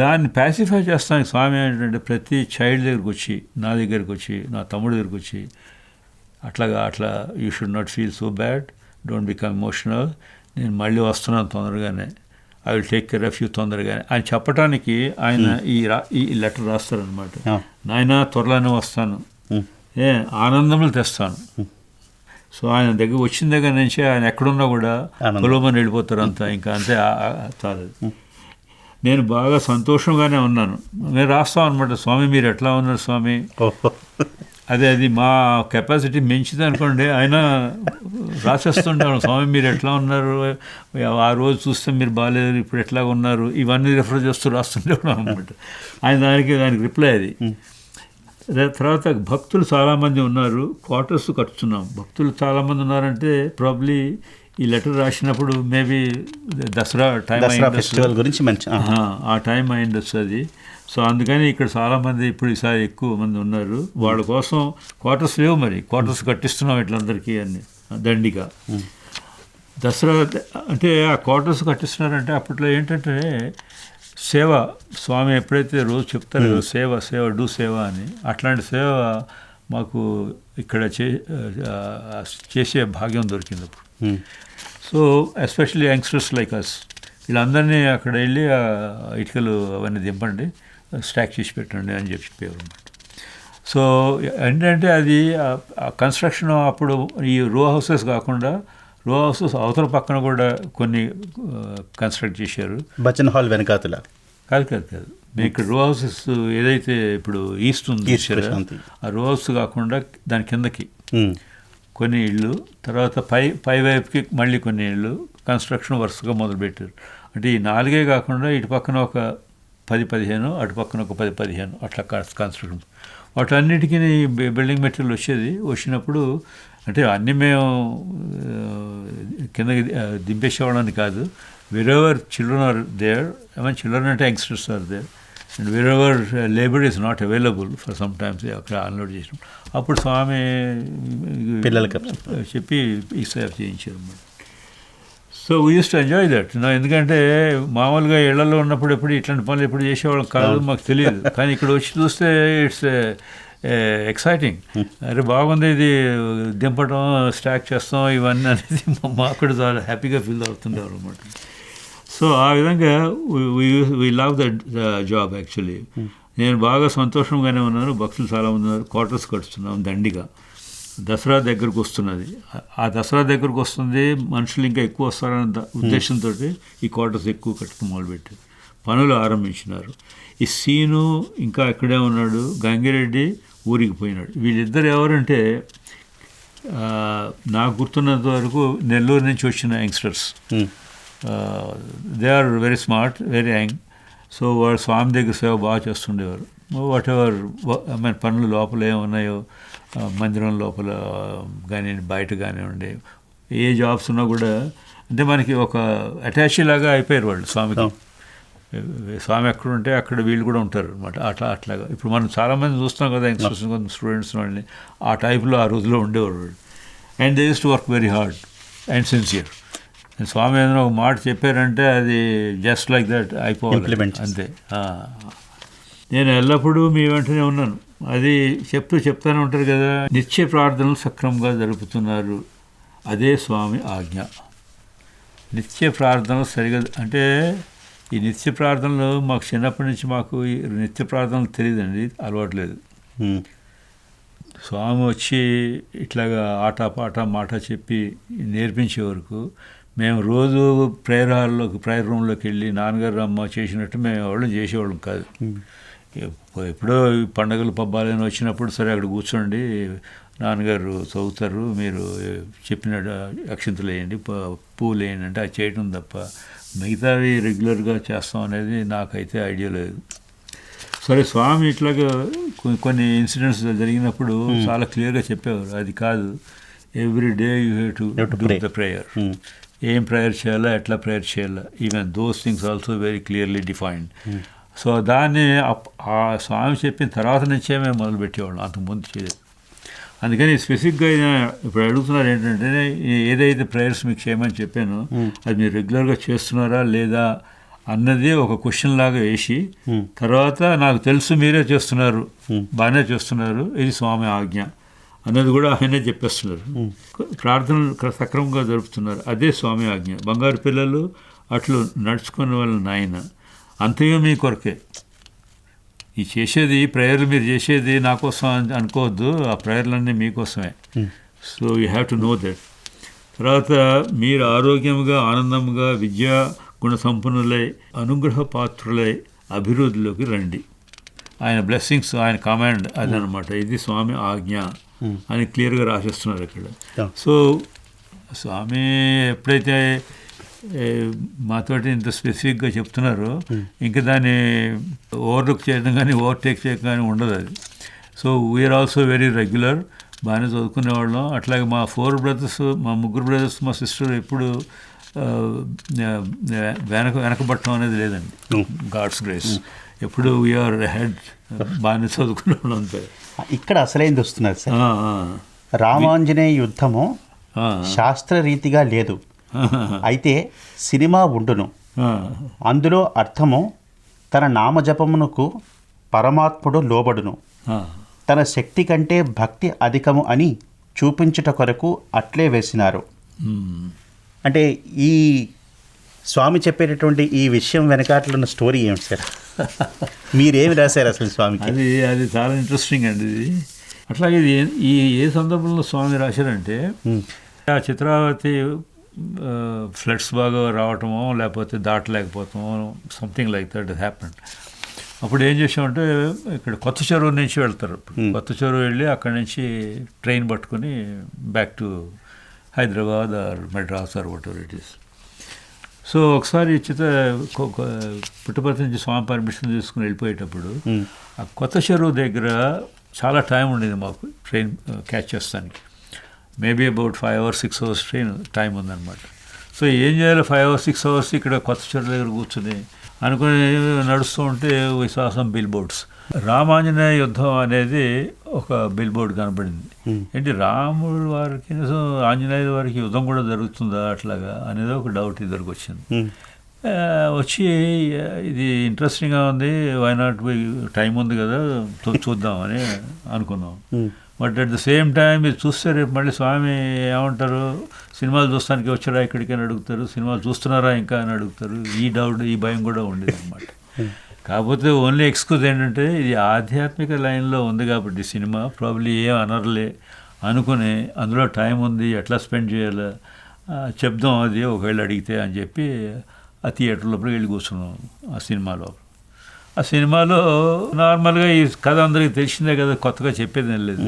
దాన్ని ప్యాసిఫై చేస్తానికి స్వామి ఏంటంటే ప్రతి చైల్డ్ దగ్గరికి వచ్చి, నా దగ్గరికి వచ్చి, నా తమ్ముడి దగ్గరికి వచ్చి అట్లా you should not feel so bad, don't become emotional, నేను మళ్ళీ వస్తున్నాను తొందరగానే, I will take care of you తొందరగానే అని చెప్పడానికి ఆయన ఈ లెటర్ రాస్తారనమాట. నాయన త్వరలోనే వస్తాను, ఆనందంలో తెస్తాను. సో ఆయన దగ్గర వచ్చిన దగ్గర నుంచి ఆయన ఎక్కడున్నా కూడా పొలమని వెళ్ళిపోతారు అంతా, ఇంకా అంతే చాలు. నేను బాగా సంతోషంగానే ఉన్నాను. నేను రాస్తాం అనమాట, స్వామి మీరు ఎట్లా ఉన్నారు స్వామి, అది మా కెపాసిటీ మించింది అనుకోండి, ఆయన రాసేస్తుంటాను స్వామి మీరు ఎట్లా ఉన్నారు, ఆ రోజు చూస్తే మీరు బాగాలేదు, ఇప్పుడు ఎట్లా ఉన్నారు, ఇవన్నీ రిఫర్ చేస్తూ రాస్తుంటే అనమాట. ఆయన దానికి రిప్లై అది తర్వాత భక్తులు చాలామంది ఉన్నారు, క్వార్టర్స్ కట్టుతున్నాం. భక్తులు చాలామంది ఉన్నారంటే ప్రాబ్లీ ఈ లెటర్ రాసినప్పుడు మేబీ దసరా టైం ఫెస్టివల్ గురించి మంచి ఆ టైం అయిండొచ్చు అది. సో అందుకని ఇక్కడ చాలామంది ఇప్పుడు ఈసారి ఎక్కువ మంది ఉన్నారు. వాళ్ళ కోసం క్వార్టర్స్ లేవు, మరి క్వార్టర్స్ కట్టిస్తున్నాం ఇట్లందరికీ అని దండిగా. దసరా అంటే ఆ క్వార్టర్స్ కట్టిస్తున్నారంటే అప్పట్లో ఏంటంటే సేవ, స్వామి ఎప్పుడైతే రోజు చెప్తారో సేవ సేవ డూ సేవ అని, అట్లాంటి సేవ మాకు ఇక్కడ చేసే భాగ్యం దొరికింది అప్పుడు. So especially youngsters like us, వీళ్ళందరినీ అక్కడ వెళ్ళి ఇటుకలు అవన్నీ దింపండి, స్టాక్ చేసి పెట్టండి అని చెప్పేవారు అన్నమాట. సో ఏంటంటే అది కన్స్ట్రక్షన్ అప్పుడు ఈ రో హౌసెస్ కాకుండా రో హౌసెస్ అవతల పక్కన కూడా కొన్ని కన్స్ట్రక్ట్ చేశారు. భజన్ హాల్ వెనకాతల కాదు మేము ఇక్కడ రో హౌసెస్ ఏదైతే ఇప్పుడు ఈస్ట్ ఉంది ఆ రో హౌస్ కాకుండా దాని కిందకి కొన్ని ఇళ్ళు, తర్వాత పై వైపుకి మళ్ళీ కొన్ని ఇళ్ళు కన్స్ట్రక్షన్ వరుసగా మొదలుపెట్టారు. అంటే ఈ 4 కాకుండా ఇటు పక్కన ఒక 10-15, అటు పక్కన ఒక 10-15 అట్లా కన్స్ట్రక్షన్. వాటన్నిటికీ బిల్డింగ్ మెటీరియల్ వచ్చినప్పుడు అంటే అన్నీ మేము కిందకి దింపేసేవాళ్ళని కాదు. wherever children are there, I mean children and youngsters are there, and wherever labor is not available for sometimes అక్కడ అన్లోడ్ చేసినాం. అప్పుడు స్వామి పిల్లలకి చెప్పి ఈ సేవ చేయించారు అన్నమాట. So we use to enjoy that. ఎందుకంటే మామూలుగా ఇళ్లలో ఉన్నప్పుడు ఎప్పుడు ఇట్లాంటి పనులు ఎప్పుడు చేసేవాళ్ళం కాదు, మాకు తెలియదు. కానీ ఇక్కడ వచ్చి చూస్తే ఇట్స్ ఎక్సైటింగ్. అరే బాగుంది ఇది దింపడం, స్టాక్ చేస్తాం ఇవన్నీ అనేది మాకు కూడా చాలా హ్యాపీగా ఫీల్ అవుతుండేవారు అనమాట. సో ఆ విధంగా we love the job actually. నేను బాగా సంతోషంగానే ఉన్నాను. భక్తులు చాలామంది ఉన్నారు. క్వార్టర్స్ కడుతున్నాం దండిగా. దసరా దగ్గరకు వస్తున్నది. ఆ దసరా దగ్గరకు వస్తుంది, మనుషులు ఇంకా ఎక్కువ వస్తారన్న ఉద్దేశంతో ఈ క్వార్టర్స్ ఎక్కువ కట్టడం మొదలుపెట్టారు. పనులు ఆరంభించినారు. ఈ సీను ఇంకా ఇక్కడే ఉన్నాడు, గంగిరెడ్డి ఊరికి పోయినాడు. వీళ్ళిద్దరు ఎవరంటే నాకు గుర్తున్నంత వరకు నెల్లూరు నుంచి వచ్చిన youngsters. They are very smart, very young. So వాళ్ళు స్వామి దగ్గర సేవ బాగా చేస్తుండేవారు. వాట్ ఎవర్ మన పనులు లోపల ఏమున్నాయో, మందిరం లోపల కానివ్వండి, బయట కానివ్వండి, ఏ జాబ్స్ ఉన్నా కూడా అంటే మనకి ఒక అటాచీ లాగా అయిపోయారు వాళ్ళు స్వామికి. స్వామి ఎక్కడ ఉంటే అక్కడ వీళ్ళు కూడా ఉంటారు అనమాట. అట్లాగా ఇప్పుడు మనం చాలామంది చూస్తున్నాం కదా యంగ్స్టర్స్, స్టూడెంట్స్ వాళ్ళని ఆ టైప్లో ఆ రోజులో ఉండేవారు వాళ్ళు. And they use to work very hard and sincere. Swami ఏదైనా ఒక మాట చెప్పారంటే అది జస్ట్ లైక్ దట్ అయిపోవాలి అంతే. నేను ఎల్లప్పుడూ మీ వెంటనే ఉన్నాను. అది చెప్తానే ఉంటారు కదా, నిత్య ప్రార్థనలు సక్రమంగా జరుపుతున్నారు, అదే స్వామి ఆజ్ఞ. నిత్య ప్రార్థనలు సరిగా అంటే ఈ నిత్య ప్రార్థనలు మాకు చిన్నప్పటి నుంచి మాకు ఈ నిత్య ప్రార్థనలు తెలియదండి, అలవాట్లేదు. స్వామి వచ్చి ఇట్లాగా ఆట మాట చెప్పి నేర్పించే వరకు మేము రోజు ప్రేయర్ రూమ్లోకి వెళ్ళి నాన్నగారు అమ్మ చేసినట్టు మేము ఎవరు చేసేవాళ్ళం కాదు. ఎప్పుడో పండగలు పబ్బాలని వచ్చినప్పుడు సరే అక్కడ కూర్చోండి, నాన్నగారు చదువుతారు, మీరు చెప్పిన అక్షింతలు వేయండి, పువ్వులు వేయండి అంటే అది చేయటం తప్ప మిగతావి రెగ్యులర్గా చేస్తాం అనేది నాకైతే ఐడియా లేదు. సరే స్వామి ఇట్లాగా కొన్ని ఇన్సిడెంట్స్ జరిగినప్పుడు చాలా క్లియర్గా చెప్పేవారు, అది కాదు every day you have to do the prayer. ఏం ప్రేయర్ చేయాలా, ఎట్లా ప్రేయర్ చేయాలా, even those things also very clearly defined. So దాన్ని ఆ స్వామి చెప్పిన తర్వాత నుంచే మేము మొదలుపెట్టేవాళ్ళం, అంతకుముందు చేయలేదు. అందుకని స్పెసిఫిక్గా ఇప్పుడు అడుగుతున్నారు ఏంటంటే, ఏదైతే ప్రేయర్స్ మీకు చేయమని చెప్పానో అది మీరు రెగ్యులర్గా చేస్తున్నారా లేదా అన్నది ఒక క్వశ్చన్ లాగా వేసి తర్వాత నాకు తెలుసు మీరే చేస్తున్నారు, బాగానే చేస్తున్నారు, ఇది స్వామి ఆజ్ఞ అన్నది కూడా ఆయనే చెప్పేస్తున్నారు. ప్రార్థనలు సక్రమంగా జరుపుతున్నారు, అదే స్వామి ఆజ్ఞ. బంగారు పిల్లలు అట్లు నడుచుకునే వాళ్ళ నాయన, అంతయో మీ కొరకే. ఈ చేసేది ప్రేయర్లు మీరు చేసేది నా కోసం అనుకోవద్దు, ఆ ప్రేయర్లన్నీ మీకోసమే. So you have to know that. తర్వాత మీరు ఆరోగ్యంగా ఆనందంగా విద్యా గుణ సంపన్నులై అనుగ్రహ పాత్రులై అభివృద్ధిలోకి రండి. ఆయన బ్లెస్సింగ్స్, ఆయన కమాండ్ అదనమాట, ఇది స్వామి ఆజ్ఞ అని క్లియర్గా రాసేస్తున్నారు ఇక్కడ. సో స్వామి ఎప్పుడైతే మాతోటి ఇంత స్పెసిఫిక్గా చెప్తున్నారో ఇంకా దాన్ని ఓవర్లుక్ చేయడం కానీ ఓవర్టేక్ చేయడం కానీ ఉండదు. అది so we are also very regular, బాగానే చదువుకునేవాళ్ళం. అట్లాగే మా 4 బ్రదర్స్, మా 3 బ్రదర్స్, మా సిస్టర్ ఎప్పుడు వెనకబట్టడం అనేది లేదండి. గాడ్స్ గ్రేస్, ఎప్పుడు వీఆర్ హెడ్, బాగానే చదువుకునే వాళ్ళం అంతే. ఇక్కడ అసలైంది వస్తున్నది సార్. రామాంజనేయ యుద్ధము శాస్త్రరీతిగా లేదు, అయితే సినిమా ఉండును. అందులో అర్థము తన నామజపమునకు పరమాత్ముడు లోబడును, తన శక్తి కంటే భక్తి అధికము అని చూపించుట కొరకు అట్లే వేసినారు. అంటే ఈ స్వామి చెప్పేటటువంటి ఈ విషయం వెనకాటలో ఉన్న స్టోరీ ఏమిటి సార్? మీరేమి రాశారు అసలు స్వామికి? అది చాలా ఇంట్రెస్టింగ్ అండి ఇది. అట్లాగే ఇది ఏ సందర్భంలో స్వామి రాశారంటే, ఆ చిత్రావతి ఫ్లడ్స్ బాగా రావటమో లేకపోతే దాటలేకపోతామో సంథింగ్ లైక్ దట్ హ్యాపెండ్. అప్పుడు ఏం చేసామంటే, ఇక్కడ కొత్త చెరువు నుంచి వెళ్తారు. కొత్త చెరువు వెళ్ళి అక్కడి నుంచి ట్రైన్ పట్టుకొని back to Hyderabad or Madras or whatever it is. So ఒకసారి పుట్టపర్తి నుంచి స్వామి పర్మిషన్ తీసుకుని వెళ్ళిపోయేటప్పుడు ఆ కొత్త చెరువు దగ్గర చాలా టైం ఉండేది మాకు ట్రైన్ క్యాచ్ చేస్తానికి. Maybe about 5 hours 6 hours train time ఉందన్నమాట. సో ఏం చేయాలి, 5 hours 6 hours ఇక్కడ కొత్త చెరువు దగ్గర కూర్చుని అనుకుని నడుస్తూ ఉంటే విశ్వాసం బిల్ బోర్డ్స్, రామాంజనేయ యుద్ధం అనేది ఒక బిల్ బోర్డ్ కనపడింది. ఏంటి, రాముడు వారికి ఆంజనేయుల వారికి యుద్ధం కూడా జరుగుతుందా అట్లాగా అనేది ఒక డౌట్ ఇద్దరికి వచ్చింది. వచ్చి ఇది ఇంట్రెస్టింగ్గా ఉంది, వై నాట్ టైం ఉంది కదా చూద్దామని అనుకున్నాం. But at the same time ఇది చూస్తే రేపు మళ్ళీ స్వామి ఏమంటారు, సినిమాలు చూస్తానికి వచ్చారా ఇక్కడికి అని అడుగుతారు, సినిమాలు చూస్తున్నారా ఇంకా అని అడుగుతారు. ఈ డౌట్, ఈ భయం కూడా ఉండేది అనమాట. కాకపోతే ఓన్లీ ఎక్స్క్యూజ్ ఏంటంటే ఇది ఆధ్యాత్మిక లైన్లో ఉంది కాబట్టి సినిమా ప్రాబ్లీ ఏం అనర్లే అనుకుని అందులో టైం ఉంది, ఎట్లా స్పెండ్ చేయాలో చెప్దాం అది ఒకవేళ అడిగితే అని చెప్పి ఆ థియేటర్ లోపలికి వెళ్ళి కూర్చున్నాం. ఆ సినిమాలో నార్మల్గా ఈ కథ అందరికీ తెలిసిందే కదా, కొత్తగా చెప్పేది ఏం లేదు.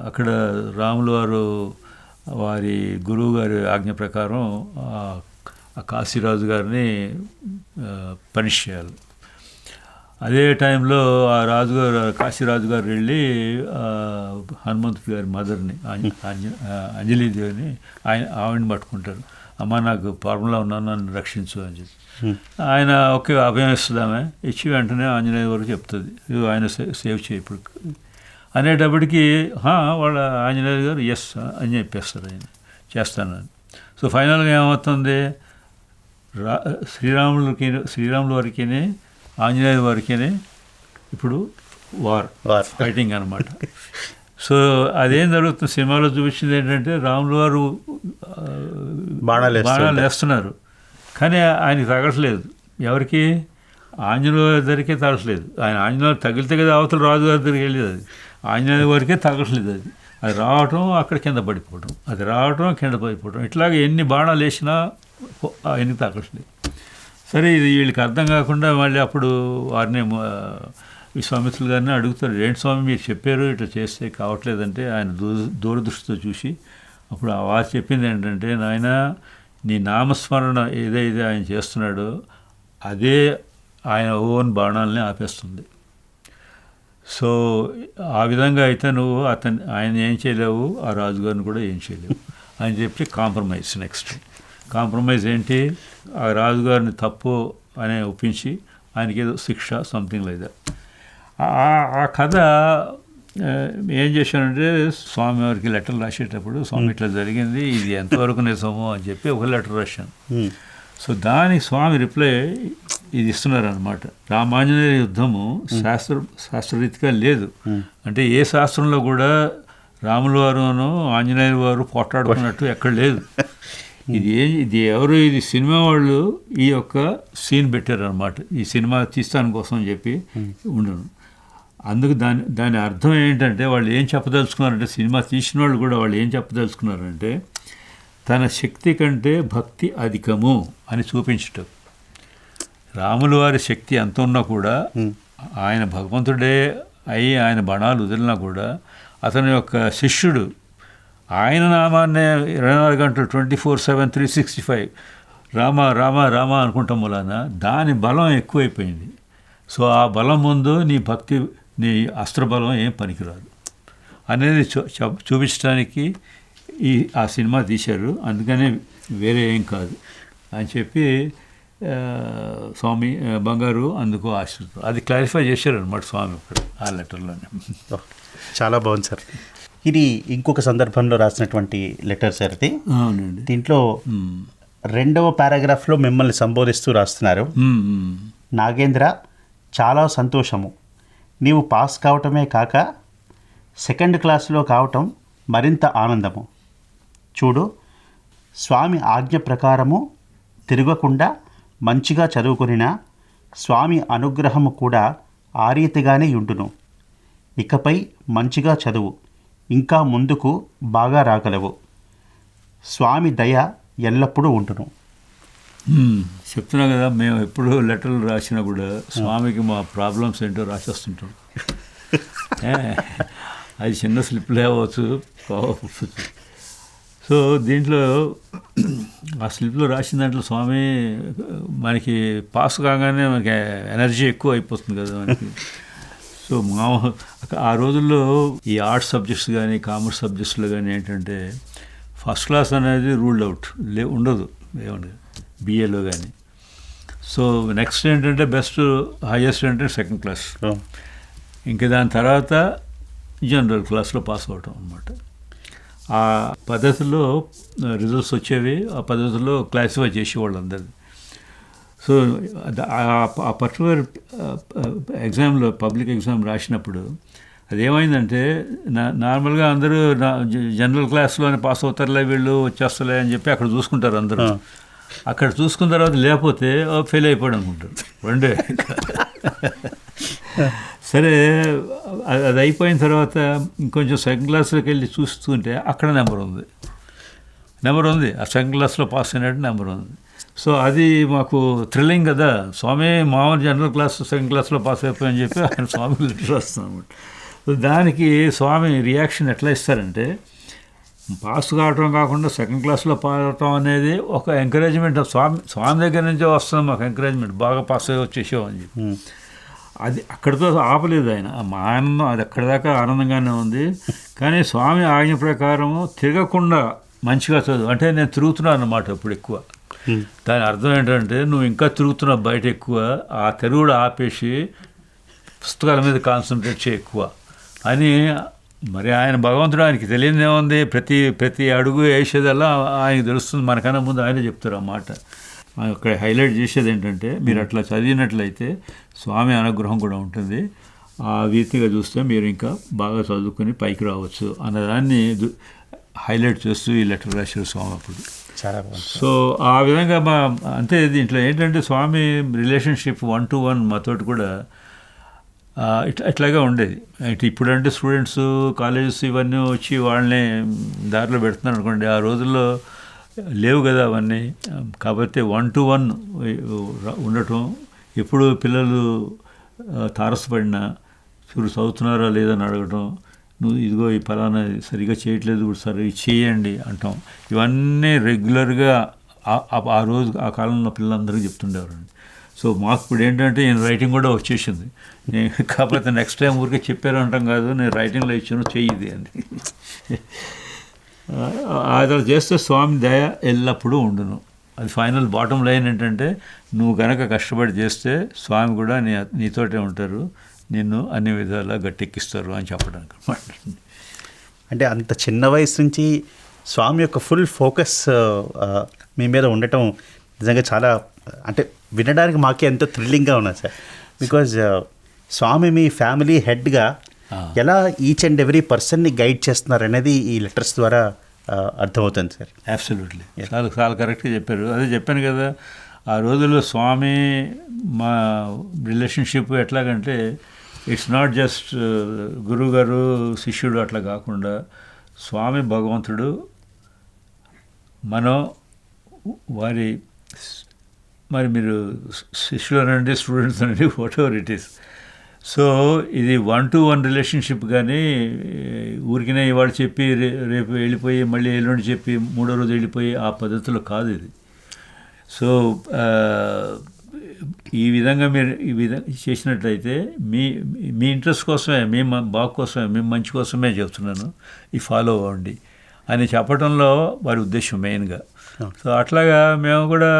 అక్కడ రాములు వారు వారి గురువు గారి ఆజ్ఞ ప్రకారం ఆ కాశీరాజు గారిని పనిష్ చేయాలి. అదే టైంలో ఆ రాజుగారు, కాశీరాజు గారు వెళ్ళి హనుమంతుడి గారి మదర్ని, అంజలీదేవిని, ఆవిడని పట్టుకుంటారు. అమ్మ నాకు ఫార్ములా ఉన్నాను, నన్ను రక్షించు అని చెప్పి ఆయన ఓకే అభయం ఇస్తుందామే, ఇచ్చి వెంటనే ఆంజనేయ వరకు చెప్తుంది, ఆయన సేవ్ చేయి ఇప్పుడు అనేటప్పటికీ వాళ్ళ ఆంజనేయ గారు ఎస్ అని చెప్పేస్తారు, ఆయన చేస్తానని. సో ఫైనల్గా ఏమవుతుంది, శ్రీరాముల వారికి ఆంజనేయ వారికి ఇప్పుడు ఫైటింగ్ అనమాట. సో అదేం జరుగుతుంది, సినిమాలో చూపించింది ఏంటంటే రాముల వారు బాణాలు వేస్తున్నారు, కానీ ఆయనకి తగట్లేదు. ఎవరికి, ఆంజనేయ దగ్గరికే తగట్లేదు. ఆయన ఆంజనేయ తగిలితే కదా అవతల రాజుగారి దగ్గరికి వెళ్ళేది, అది ఆంజనేయ వారికే తగట్లేదు. అది రావటం అక్కడ కింద పడిపోవడం, అది రావటం కింద పడిపోవడం, ఇట్లాగే ఎన్ని బాణాలు వేసినా ఆయనకి తగట్లేదు. సరే ఇది వీళ్ళకి అర్థం కాకుండా మళ్ళీ అప్పుడు వారిని విశ్వామిత్రులు గారిని అడుగుతారు, ఏంటి స్వామి మీరు చెప్పారు ఇట్లా చేస్తే కావట్లేదంటే, ఆయన దూరదృష్టితో చూసి అప్పుడు వారు చెప్పింది ఏంటంటే, నాయన నీ నామస్మరణ ఏదైతే ఆయన చేస్తున్నాడో అదే ఆయన ఓన్ బాణాలని ఆపేస్తుంది. సో ఆ విధంగా అయితే నువ్వు ఆయన ఏం చేయలేవు, ఆ రాజుగారిని కూడా ఏం చేయలేవు అని చెప్పి కాంప్రమైజ్. నెక్స్ట్ కాంప్రమైజ్ ఏంటి, ఆ రాజుగారిని తప్పు అనే ఒప్పించి ఆయనకి ఏదో శిక్ష సంథింగ్ లైక్ దట్. ఆ కథ ఏం చేశానంటే, స్వామివారికి లెటర్ రాసేటప్పుడు స్వామి ఇట్లా జరిగింది, ఇది ఎంతవరకు నిజమో అని చెప్పి ఒక లెటర్ రాశాను. సో దానికి స్వామి రిప్లై ఇది ఇస్తున్నారు అనమాట, రామాంజనేయ యుద్ధము శాస్త్రరీతిగా లేదు, అంటే ఏ శాస్త్రంలో కూడా రాముల వారును ఆంజనేయుల వారు పోట్లాడుకున్నట్టు ఎక్కడ లేదు. ఇది ఎవరు, ఇది సినిమా వాళ్ళు ఈ యొక్క సీన్ పెట్టారనమాట, ఈ సినిమా తీస్తాని కోసం చెప్పి ఉండను. అందుకు దాని అర్థం ఏంటంటే, వాళ్ళు ఏం చెప్పదలుచుకున్నారంటే, సినిమా తీసిన వాళ్ళు కూడా వాళ్ళు ఏం చెప్పదలుచుకున్నారంటే, తన శక్తి కంటే భక్తి అధికము అని చూపించటం. రాముల వారి శక్తి ఎంత ఉన్నా కూడా, ఆయన భగవంతుడే అయి ఆయన బాణాలు వదిలినా కూడా, అతని యొక్క శిష్యుడు ఆయన నామాన్నే 24 గంటలు 24/7 365 రామ రామ రామ అనుకుంటాం వలన దాని బలం ఎక్కువైపోయింది. సో ఆ బలం ముందు నీ భక్తి, నీ అస్త్రబలం ఏం పనికిరాదు అనేది చూపించడానికి ఆ సినిమా తీశారు. అందుకనే వేరే ఏం కాదు అని చెప్పి స్వామి బంగారు అందుకు ఆశిస్తారు. అది క్లారిఫై చేశారనమాట స్వామి అక్కడ ఆ లెటర్లోనే. చాలా బాగుంది సార్. ఇది ఇంకొక సందర్భంలో రాసినటువంటి లెటర్ సార్ ఇది. అవునండి. దీంట్లో 2వ పారాగ్రాఫ్లో మిమ్మల్ని సంబోధిస్తూ రాస్తున్నారు. నాగేంద్ర, చాలా సంతోషము. నీవు పాస్ కావటమే కాక 2nd క్లాసులో కావటం మరింత ఆనందము. చూడు, స్వామి ఆజ్ఞ ప్రకారము తిరగకుండా మంచిగా చదువుకునినా స్వామి అనుగ్రహము కూడా ఆ రీతిగానే ఉండును. ఇకపై మంచిగా చదువు, ఇంకా ముందుకు బాగా రాగలవు. స్వామి దయ ఎల్లప్పుడూ ఉండును. చెప్తున్నా కదా, మేము ఎప్పుడు లెటర్లు రాసినా కూడా స్వామికి మా ప్రాబ్లమ్స్ ఏంటో రాసేస్తుంటాం. అది చిన్న స్లిప్లే అవ్వచ్చు, కావచ్చు. సో దీంట్లో ఆ స్లిప్లో రాసిన దాంట్లో స్వామి మనకి పాస్ కాగానే మనకి ఎనర్జీ ఎక్కువ అయిపోతుంది కదా మనకి. సో ఆ రోజుల్లో ఈ ఆర్ట్స్ సబ్జెక్ట్స్ కానీ కామర్స్ సబ్జెక్ట్స్లో కానీ ఏంటంటే ఫస్ట్ క్లాస్ అనేది రూల్డ్ అవుట్ ఉండదు ఏమన్నా బిఏలో కానీ. సో నెక్స్ట్ ఏంటంటే బెస్ట్ హైయెస్ట్ అంటే 2nd క్లాస్. ఇంకా దాని తర్వాత జనరల్ క్లాస్లో పాస్ అవటం అనమాట. ఆ పద్ధతిలో రిజల్ట్స్ వచ్చేవి, ఆ పద్ధతిలో క్లాసిఫై చేసేవాళ్ళు అందరిది. సో ఆ పర్టికులర్ ఎగ్జామ్లో పబ్లిక్ ఎగ్జామ్ రాసినప్పుడు అదేమైందంటే నార్మల్గా అందరూ జనరల్ క్లాస్లోనే పాస్ అవుతారులే వీళ్ళు వచ్చేస్తలే అని చెప్పి అక్కడ చూసుకుంటారు అందరూ. అక్కడ చూసుకున్న తర్వాత లేకపోతే ఫెయిల్ అయిపోయాడు అనుకుంటారు రెండే. సరే అది అయిపోయిన తర్వాత ఇంకొంచెం 2nd క్లాస్లోకి వెళ్ళి చూస్తుంటే అక్కడ నెంబర్ ఉంది. ఆ 2nd క్లాస్లో పాస్ అయినట్టు నెంబర్ ఉంది. సో అది మాకు థ్రిల్లింగ్ కదా. స్వామి మామూలు జనరల్ క్లాస్ 2nd క్లాస్లో పాస్ అయిపోయని చెప్పి ఆయన స్వామి లెటర్ వస్తాం అనమాట. సో దానికి స్వామి రియాక్షన్ ఎట్లా ఇస్తారంటే, పాస్ కావటం కాకుండా 2nd క్లాస్లో పాడటం అనేది ఒక ఎంకరేజ్మెంట్. స్వామి దగ్గర నుంచే వస్తుంది మాకు ఎంకరేజ్మెంట్, బాగా పాస్ అయ్యి వచ్చేసావు అని చెప్పి. అది అక్కడితో ఆపలేదు ఆయన. మా ఆనందం అది అక్కడి దాకా ఆనందంగానే ఉంది. కానీ స్వామి ఆజ్ఞ ప్రకారము తిరగకుండా మంచిగా చదువు అంటే నేను తిరుగుతున్నాను అన్నమాట ఇప్పుడు ఎక్కువ. దాని అర్థం ఏంటంటే నువ్వు ఇంకా తిరుగుతున్నావు బయట ఎక్కువ, ఆ తిరుగుడు ఆపేసి పుస్తకాల మీద కాన్సన్ట్రేట్ చేయ ఎక్కువ అని. మరి ఆయన భగవంతుడు, ఆయనకి తెలియదేముంది, ప్రతి అడుగు వేసేదల్లా ఆయనకి తెలుస్తుంది. మనకన్నా ముందు ఆయనే చెప్తారు ఆ మాట. అక్కడ హైలైట్ చేసేది ఏంటంటే మీరు అట్లా చదివినట్లయితే స్వామి అనుగ్రహం కూడా ఉంటుంది, ఆ రీతిగా చూస్తే మీరు ఇంకా బాగా చదువుకొని పైకి రావచ్చు అన్నదాన్ని హైలైట్ చేస్తూ ఈ లెటర్ రాశారు స్వామి అప్పుడు. చాలా బాగుంది. సో ఆ విధంగా అంతే. దీంట్లో ఏంటంటే స్వామి రిలేషన్షిప్ 1-to-1 మాతోటి కూడా ఇట్లాగే ఉండేది. ఇప్పుడంటే స్టూడెంట్స్ కాలేజెస్ ఇవన్నీ వచ్చి వాళ్ళని దారిలో పెడుతున్నారు అనుకోండి, ఆ రోజుల్లో లేవు కదా అవన్నీ. కాబట్టి 1-to-1 ఉండటం, ఎప్పుడు పిల్లలు తారసపడినా చూడు చదువుతున్నారా లేదని అడగటం, నువ్వు ఇదిగో ఈ ఫలానా సరిగా చేయట్లేదు ఇప్పుడు సరే చేయండి అంటాం. ఇవన్నీ రెగ్యులర్గా ఆ రోజు ఆ కాలంలో పిల్లలందరికీ చెప్తుండేవారండి. సో మాకు ఇప్పుడు ఏంటంటే నేను రైటింగ్ కూడా వచ్చేసింది. కాకపోతే నెక్స్ట్ టైం ఊరికే చెప్పారు అంటాం కాదు, నేను రైటింగ్లో ఇచ్చాను చెయ్యిది అని. అలా చేస్తే స్వామి దయ ఎల్లప్పుడూ ఉండును. అది ఫైనల్ బాటమ్ లైన్ ఏంటంటే నువ్వు కనుక కష్టపడి చేస్తే స్వామి కూడా నీతోటే ఉంటారు, నిన్ను అన్ని విధాలా గట్టెక్కిస్తారు అని చెప్పడానికి అనమాట. అంటే అంత చిన్న వయసు నుంచి స్వామి యొక్క ఫుల్ ఫోకస్ మీ మీద ఉండటం నిజంగా చాలా, అంటే వినడానికి మాకే ఎంతో థ్రిల్లింగ్గా ఉన్నది సార్. బికాజ్ స్వామి మీ ఫ్యామిలీ హెడ్గా ఎలా ఈచ్ అండ్ ఎవ్రీ పర్సన్ని గైడ్ చేస్తున్నారు అనేది ఈ లెటర్స్ ద్వారా అర్థమవుతుంది సార్. అబ్సల్యూట్లీ, చాలా చాలా కరెక్ట్గా చెప్పారు. అదే చెప్పాను కదా, ఆ రోజుల్లో స్వామి మా రిలేషన్షిప్ ఎట్లాగంటే ఇట్స్ నాట్ జస్ట్ గురువుగారు శిష్యుడు అట్లా కాకుండా స్వామి భగవంతుడు, మనం వారి మరి మీరు శిష్యులు అనండి, స్టూడెంట్స్ అనండి, what ever it is. So ఇది 1-to-1 రిలేషన్షిప్. కానీ ఊరికినే ఇవాళ చెప్పి రేపు వెళ్ళిపోయి మళ్ళీ ఎల్లుండి చెప్పి 3వ రోజు వెళ్ళిపోయి ఆ పద్ధతిలో కాదు ఇది. సో ఈ విధంగా మీరు ఈ విధంగా చేసినట్లయితే మీ ఇంట్రెస్ట్ కోసమే, మీ బాగు కోసమే, మీ మంచి కోసమే చెప్తున్నాను, ఈ ఫాలో అవ్వండి అని చెప్పడంలో వారి ఉద్దేశం మెయిన్గా. సో అట్లాగా మేము కూడా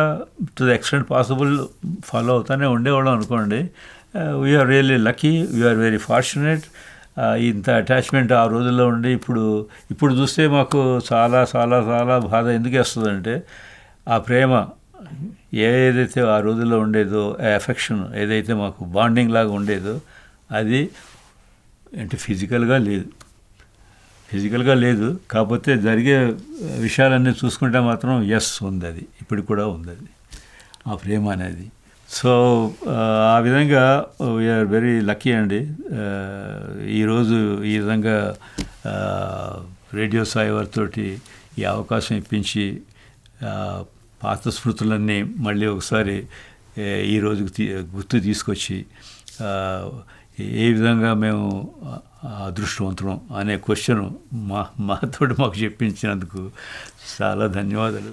to the extent possible follow అవుతానే ఉండేవాళ్ళం అనుకోండి. We're really lucky, we're very fortunate. ఇంత అటాచ్మెంట్ ఆ రోజుల్లో ఉండి ఇప్పుడు చూస్తే మాకు చాలా చాలా చాలా బాధ ఎందుకు వేస్తుందంటే, ఆ ప్రేమ ఏదైతే ఆ రోజుల్లో ఉండేదో, ఆ ఎఫెక్షన్ ఏదైతే మాకు బాండింగ్ లాగా ఉండేదో, అది అంటే ఫిజికల్గా లేదు. కాకపోతే జరిగే విషయాలన్నీ చూసుకుంటే మాత్రం ఉంది, అది ఇప్పటికి కూడా ఉంది, అది ఆ ప్రేమ అనేది. సో ఆ విధంగా వీఆర్ వెరీ లక్కీ అండి. ఈరోజు ఈ విధంగా రేడియో సాయి వారితోటి ఈ అవకాశం ఇప్పించి పాత స్మృతులన్నీ మళ్ళీ ఒకసారి ఈ రోజుకి గుర్తు తీసుకొచ్చి ఏ విధంగా మేము అదృష్టవంతులం అనే క్వశ్చన్ మాకు చెప్పించినందుకు చాలా ధన్యవాదాలు.